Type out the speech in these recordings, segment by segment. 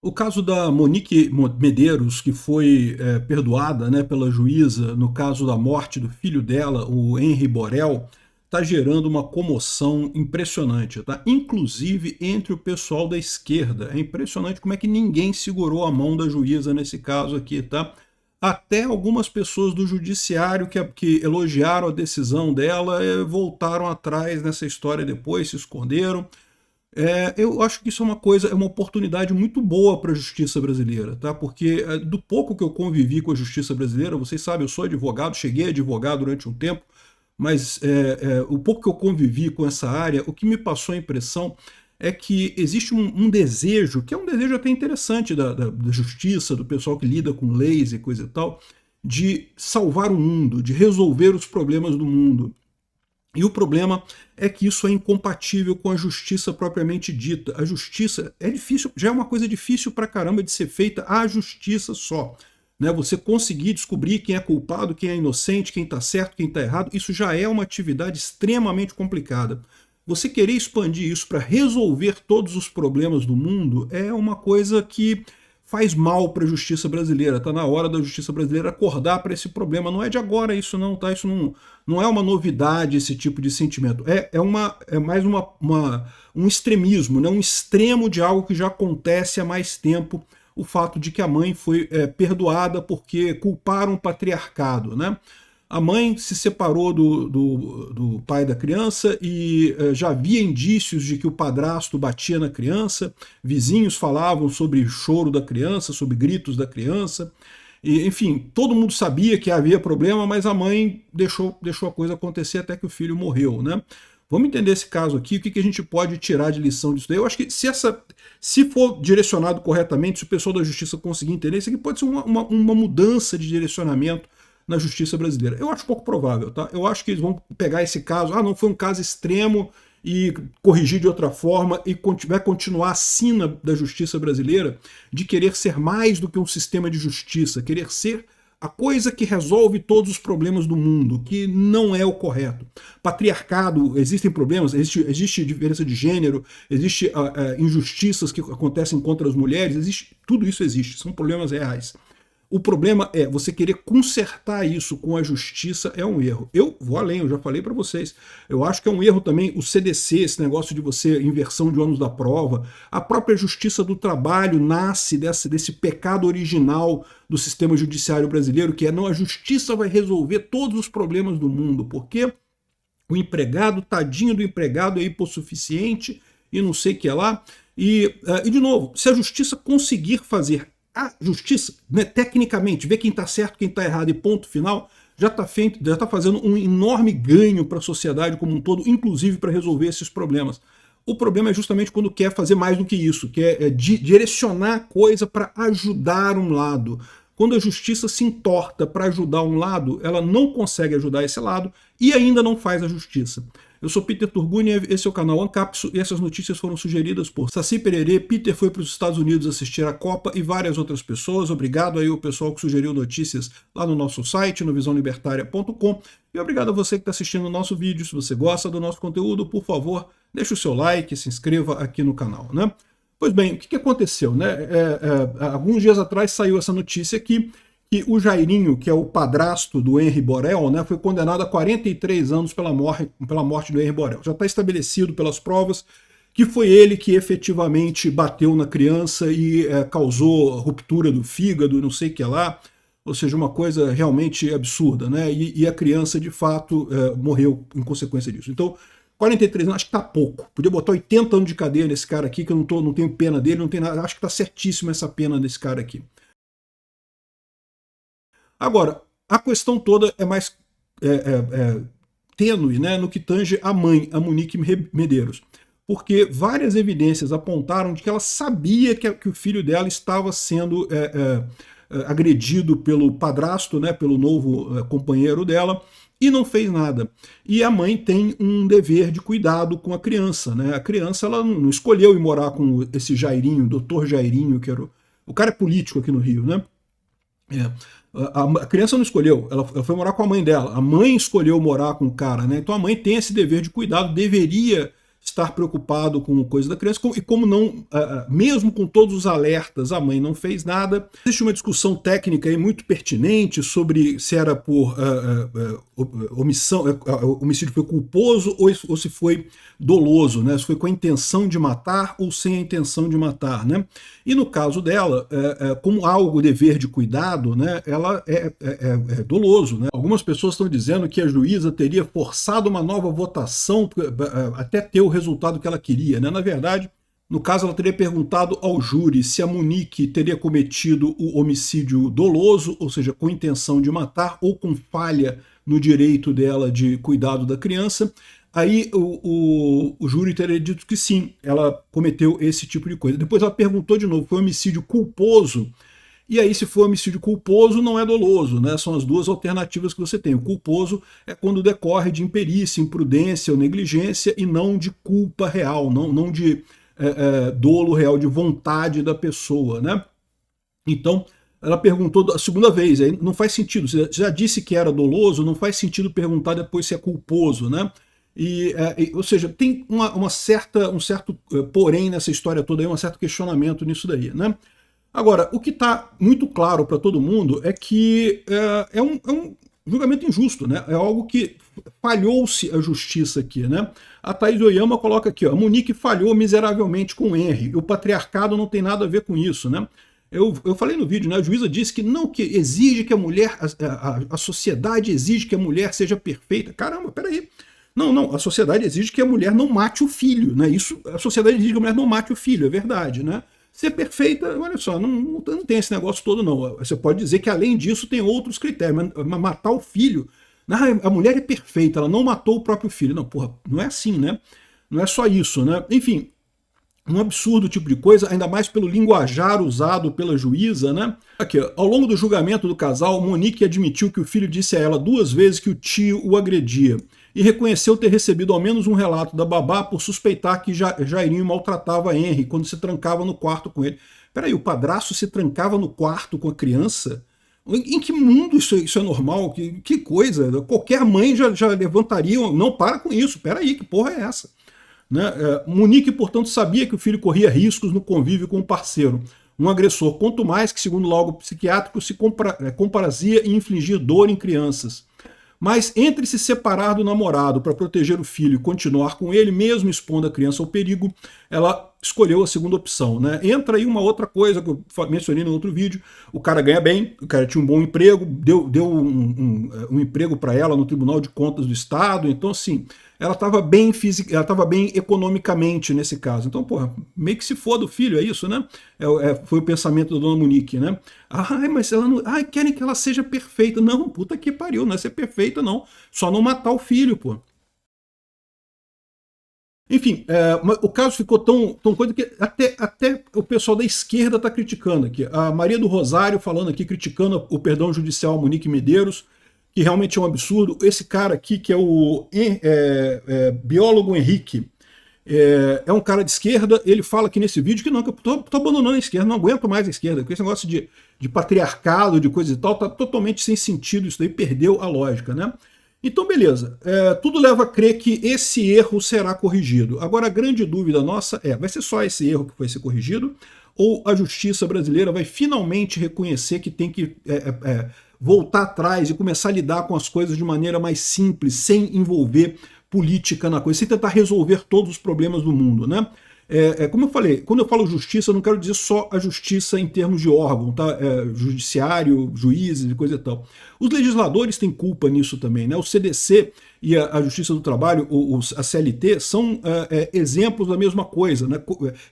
O caso da Monique Medeiros, que foi perdoada, né, pela juíza no caso da morte do filho dela, o Henri Borel, está gerando uma comoção impressionante, tá? Inclusive entre o pessoal da esquerda. É impressionante como é que ninguém segurou a mão da juíza nesse caso aqui, tá? Até algumas pessoas do judiciário que elogiaram a decisão dela voltaram atrás nessa história depois, se esconderam. Eu acho que isso é uma oportunidade muito boa para a justiça brasileira, tá? Porque do pouco que eu convivi com a justiça brasileira, vocês sabem, eu sou advogado, cheguei a advogado durante um tempo, mas o pouco que eu convivi com essa área, o que me passou a impressão é que existe um desejo, que é um desejo até interessante da justiça, do pessoal que lida com leis e coisa e tal, de salvar o mundo, de resolver os problemas do mundo. E o problema é que isso é incompatível com a justiça propriamente dita. A justiça é difícil, já é uma coisa difícil pra caramba de ser feita a justiça só. Né? Você conseguir descobrir quem é culpado, quem é inocente, quem está certo, quem está errado, isso já é uma atividade extremamente complicada. Você querer expandir isso para resolver todos os problemas do mundo é uma coisa que faz mal para a justiça brasileira. Está na hora da justiça brasileira acordar para esse problema. Não é de agora isso não, tá? Isso não é uma novidade, esse tipo de sentimento. É mais um extremismo, né? Um extremo de algo que já acontece há mais tempo, o fato de que a mãe foi perdoada porque culparam o patriarcado, né? A mãe se separou do pai da criança e já havia indícios de que o padrasto batia na criança, vizinhos falavam sobre choro da criança, sobre gritos da criança, e, enfim, todo mundo sabia que havia problema, mas a mãe deixou a coisa acontecer até que o filho morreu, né? Vamos entender esse caso aqui, o que a gente pode tirar de lição disso daí. Eu acho que se for direcionado corretamente, se o pessoal da justiça conseguir entender, isso aqui pode ser uma mudança de direcionamento na justiça brasileira. Eu acho pouco provável, tá? Eu acho que eles vão pegar esse caso, não foi um caso extremo, e corrigir de outra forma, e vai continuar a sina da justiça brasileira de querer ser mais do que um sistema de justiça, querer ser a coisa que resolve todos os problemas do mundo, que não é o correto. Patriarcado, existem problemas, existe diferença de gênero, existe injustiças que acontecem contra as mulheres, tudo isso existe, são problemas reais. O problema é você querer consertar isso com a justiça é um erro. Eu vou além, eu já falei para vocês. Eu acho que é um erro também o CDC, esse negócio de você inversão de ônus da prova. A própria justiça do trabalho nasce desse pecado original do sistema judiciário brasileiro, que é não, a justiça vai resolver todos os problemas do mundo, porque o empregado, tadinho do empregado, é hipossuficiente e não sei o que lá. E de novo, se a justiça conseguir fazer a justiça, né, tecnicamente, ver quem está certo, quem está errado e ponto final, já está fazendo um enorme ganho para a sociedade como um todo, inclusive para resolver esses problemas. O problema é justamente quando quer fazer mais do que isso, que é direcionar a coisa para ajudar um lado. Quando a justiça se entorta para ajudar um lado, ela não consegue ajudar esse lado e ainda não faz a justiça. Eu sou Peter Turguniev, esse é o canal Ancapso e essas notícias foram sugeridas por Saci Pererê. Peter foi para os Estados Unidos assistir a Copa e várias outras pessoas. Obrigado aí ao pessoal que sugeriu notícias lá no nosso site, no visãolibertaria.com. E obrigado a você que está assistindo o nosso vídeo. Se você gosta do nosso conteúdo, por favor, deixe o seu like, se inscreva aqui no canal, né? Pois bem, o que aconteceu, né? Alguns dias atrás saiu essa notícia aqui, que o Jairinho, que é o padrasto do Henri Borel, né, foi condenado a 43 anos pela morte do Henri Borel. Já está estabelecido pelas provas que foi ele que efetivamente bateu na criança e causou ruptura do fígado, não sei o que lá, ou seja, uma coisa realmente absurda, né? E a criança, de fato, morreu em consequência disso. Então, 43 anos, acho que tá pouco. Podia botar 80 anos de cadeia nesse cara aqui, que eu não tenho pena dele, não tenho nada. Acho que tá certíssimo essa pena desse cara aqui. Agora, a questão toda é mais tênue, né, no que tange a mãe, a Monique Medeiros. Porque várias evidências apontaram de que ela sabia que o filho dela estava sendo agredido pelo padrasto, né, pelo novo companheiro dela, e não fez nada. E a mãe tem um dever de cuidado com a criança, né? A criança ela não escolheu ir morar com esse Jairinho, doutor Jairinho, que era o cara é político aqui no Rio, né? A criança não escolheu, ela foi morar com a mãe dela. A mãe escolheu morar com o cara, né? Então a mãe tem esse dever de cuidado, deveria estar preocupado com coisa da criança, e como não, mesmo com todos os alertas, a mãe não fez nada. Existe uma discussão técnica aí muito pertinente sobre se era por omissão, homicídio foi culposo ou se foi doloso, né? Se foi com a intenção de matar ou sem a intenção de matar, né? E no caso dela, como há o dever de cuidado, né, ela é doloso, né? Algumas pessoas estão dizendo que a juíza teria forçado uma nova votação até ter o resultado que ela queria, né? Na verdade, no caso, ela teria perguntado ao júri se a Monique teria cometido o homicídio doloso, ou seja, com intenção de matar, ou com falha no direito dela de cuidado da criança. Aí o júri teria dito que sim, ela cometeu esse tipo de coisa. Depois ela perguntou de novo, foi homicídio culposo? E aí, se for homicídio culposo, não é doloso, né? São as duas alternativas que você tem. O culposo é quando decorre de imperícia, imprudência ou negligência e não de culpa real, não de dolo real, de vontade da pessoa, né? Então, ela perguntou a segunda vez, aí não faz sentido, você já disse que era doloso, não faz sentido perguntar depois se é culposo, né? Ou seja, tem um certo porém nessa história toda, aí, um certo questionamento nisso daí, né? Agora, o que está muito claro para todo mundo é que é um julgamento injusto, né? É algo que falhou-se a justiça aqui, né? A Thaís Oyama coloca aqui, ó, a Monique falhou miseravelmente com o Henry, o patriarcado não tem nada a ver com isso, né? Eu falei no vídeo, né? A juíza disse que não, que exige que a mulher, a sociedade exige que a mulher seja perfeita. Caramba, peraí. Não, a sociedade exige que a mulher não mate o filho, né? Isso, a sociedade exige que a mulher não mate o filho, é verdade, né? Ser perfeita, olha só, não tem esse negócio todo, não. Você pode dizer que, além disso, tem outros critérios, mas matar o filho... a mulher é perfeita, ela não matou o próprio filho. Não, porra, não é assim, né? Não é só isso, né? Enfim, um absurdo tipo de coisa, ainda mais pelo linguajar usado pela juíza, né? Aqui, ó, ao longo do julgamento do casal, Monique admitiu que o filho disse a ela 2 vezes que o tio o agredia e reconheceu ter recebido ao menos um relato da babá por suspeitar que Jairinho maltratava Henry quando se trancava no quarto com ele. Peraí, o padrasto se trancava no quarto com a criança? Em que mundo isso é normal? Que coisa? Qualquer mãe já levantaria... Não, para com isso, peraí, que porra é essa? Né? Monique, portanto, sabia que o filho corria riscos no convívio com o parceiro, um agressor, quanto mais que, segundo o laudo psiquiátrico, se comprazia em infligir dor em crianças. Mas entre se separar do namorado para proteger o filho e continuar com ele, mesmo expondo a criança ao perigo, ela escolheu a segunda opção, né? Entra aí uma outra coisa que eu mencionei no outro vídeo, o cara ganha bem, o cara tinha um bom emprego, deu um emprego para ela no Tribunal de Contas do Estado, então assim, ela estava bem ela estava bem economicamente nesse caso. Então, porra, meio que se foda o filho, é isso, né? Foi o pensamento da dona Monique, né? Ai, mas ela não... Ai, querem que ela seja perfeita. Não, puta que pariu, não é ser perfeita, não. Só não matar o filho, pô. Enfim, o caso ficou tão coisa que até o pessoal da esquerda está criticando aqui. A Maria do Rosário falando aqui, criticando o perdão judicial a Monique Medeiros, que realmente é um absurdo. Esse cara aqui, que é o biólogo Henrique, é um cara de esquerda, ele fala aqui nesse vídeo que não, que eu tô abandonando a esquerda, não aguento mais a esquerda, porque esse negócio de patriarcado, de coisa e tal, tá totalmente sem sentido, isso daí perdeu a lógica, né? Então, beleza, tudo leva a crer que esse erro será corrigido. Agora, a grande dúvida nossa vai ser só esse erro que vai ser corrigido, ou a justiça brasileira vai finalmente reconhecer que tem que voltar atrás e começar a lidar com as coisas de maneira mais simples, sem envolver política na coisa, sem tentar resolver todos os problemas do mundo, né? Como eu falei, quando eu falo justiça, eu não quero dizer só a justiça em termos de órgão, tá? Judiciário, juízes e coisa e tal. Os legisladores têm culpa nisso também, né? O CDC e a Justiça do Trabalho, a CLT, são exemplos da mesma coisa, né?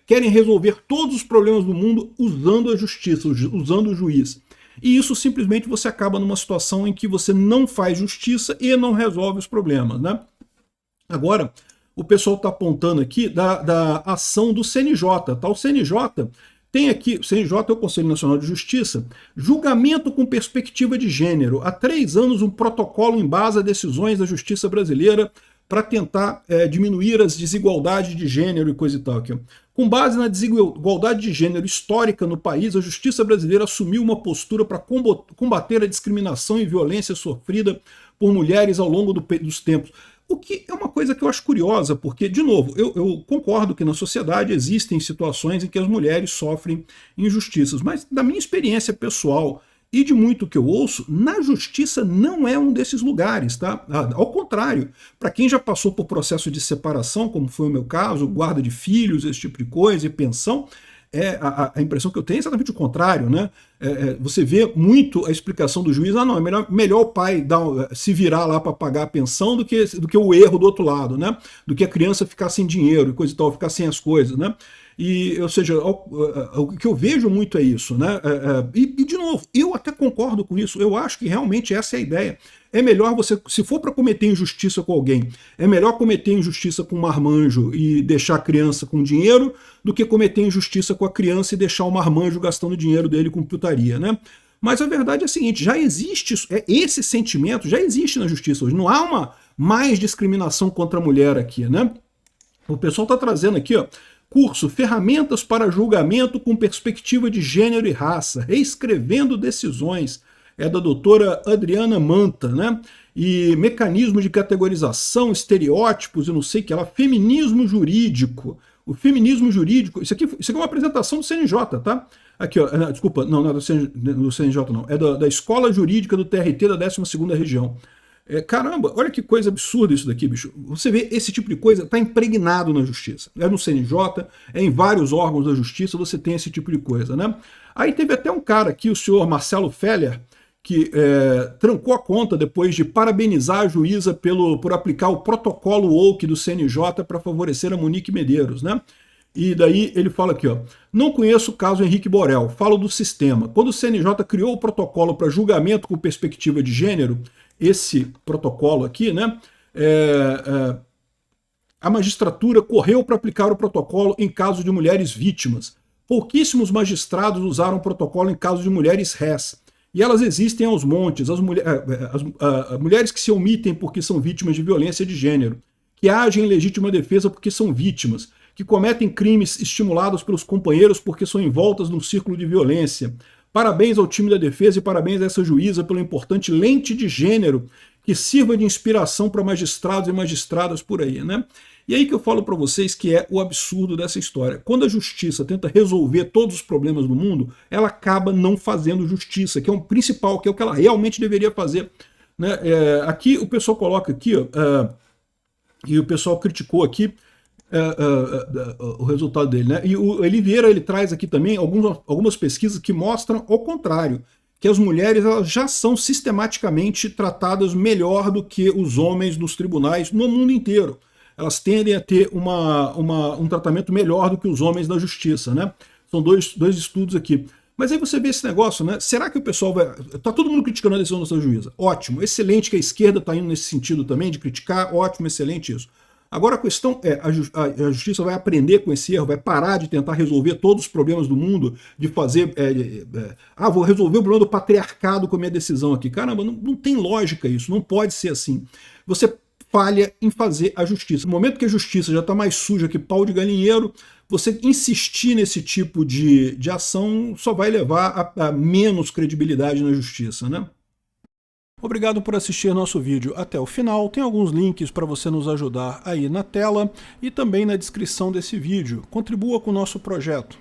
Querem resolver todos os problemas do mundo usando a justiça, usando o juiz. E isso simplesmente você acaba numa situação em que você não faz justiça e não resolve os problemas, né? Agora, o pessoal está apontando aqui da ação do CNJ. Tá? O CNJ tem aqui, o CNJ é o Conselho Nacional de Justiça, julgamento com perspectiva de gênero. Há 3 anos, um protocolo embasa decisões da justiça brasileira para tentar diminuir as desigualdades de gênero e coisa e tal. Aqui. Com base na desigualdade de gênero histórica no país, a justiça brasileira assumiu uma postura para combater a discriminação e violência sofrida por mulheres ao longo dos tempos. O que é uma coisa que eu acho curiosa, porque, de novo, eu concordo que na sociedade existem situações em que as mulheres sofrem injustiças, mas da minha experiência pessoal e de muito que eu ouço, na justiça não é um desses lugares, tá? Ao contrário, para quem já passou por processo de separação, como foi o meu caso, guarda de filhos, esse tipo de coisa, e pensão, a impressão que eu tenho é exatamente o contrário, né? Você vê muito a explicação do juiz, não, é melhor o pai se virar lá para pagar a pensão do que o erro do outro lado, né? Do que a criança ficar sem dinheiro e coisa e tal, ficar sem as coisas, né? E, ou seja, o que eu vejo muito é isso, né? E, de novo, eu até concordo com isso, eu acho que realmente essa é a ideia. É melhor você, se for para cometer injustiça com alguém, é melhor cometer injustiça com um marmanjo e deixar a criança com dinheiro do que cometer injustiça com a criança e deixar o marmanjo gastando dinheiro dele com putaria, né? Mas a verdade é a seguinte, já existe esse sentimento, já existe na justiça hoje, não há uma mais discriminação contra a mulher aqui, né? O pessoal está trazendo aqui, ó, curso Ferramentas para Julgamento com Perspectiva de Gênero e Raça, Reescrevendo Decisões, é da doutora Adriana Manta, né? E mecanismo de categorização, estereótipos e não sei o que lá, feminismo jurídico. O feminismo jurídico, isso aqui é uma apresentação do CNJ, tá? Aqui, ó, desculpa, não é do CNJ não, é da Escola Jurídica do TRT da 12ª Região. Caramba, olha que coisa absurda isso daqui, bicho. Você vê esse tipo de coisa, está impregnado na justiça. É no CNJ, é em vários órgãos da justiça, você tem esse tipo de coisa, né? Aí teve até um cara aqui, o senhor Marcelo Feller, que trancou a conta depois de parabenizar a juíza por aplicar o protocolo woke do CNJ para favorecer a Monique Medeiros, né? E daí ele fala aqui, ó, não conheço o caso Henrique Borel, falo do sistema. Quando o CNJ criou o protocolo para julgamento com perspectiva de gênero, esse protocolo aqui, né, a magistratura correu para aplicar o protocolo em caso de mulheres vítimas. Pouquíssimos magistrados usaram o protocolo em caso de mulheres rés. E elas existem aos montes, as mulheres que se omitem porque são vítimas de violência de gênero, que agem em legítima defesa porque são vítimas, que cometem crimes estimulados pelos companheiros porque são envoltas num círculo de violência. Parabéns ao time da defesa e parabéns a essa juíza pela importante lente de gênero que sirva de inspiração para magistrados e magistradas por aí, né? E aí que eu falo para vocês que é o absurdo dessa história. Quando a justiça tenta resolver todos os problemas do mundo, ela acaba não fazendo justiça, que é o principal, que é o que ela realmente deveria fazer, né? Aqui o pessoal coloca aqui, ó, e o pessoal criticou aqui o resultado dele, né? E o Eli Vieira, ele traz aqui também algumas pesquisas que mostram o contrário, que as mulheres elas já são sistematicamente tratadas melhor do que os homens nos tribunais no mundo inteiro. Elas tendem a ter um tratamento melhor do que os homens na justiça, né? São dois estudos aqui. Mas aí você vê esse negócio, né? Será que o pessoal vai... Tá todo mundo criticando a decisão dessa juíza. Ótimo, excelente que a esquerda está indo nesse sentido também, de criticar, ótimo, excelente isso. Agora a questão é, a justiça vai aprender com esse erro, vai parar de tentar resolver todos os problemas do mundo, de fazer... vou resolver o problema do patriarcado com a minha decisão aqui. Caramba, não tem lógica isso, não pode ser assim. Você falha em fazer a justiça. No momento que a justiça já está mais suja que pau de galinheiro, você insistir nesse tipo de ação só vai levar a menos credibilidade na justiça, né? Obrigado por assistir nosso vídeo até o final. Tem alguns links para você nos ajudar aí na tela e também na descrição desse vídeo. Contribua com o nosso projeto.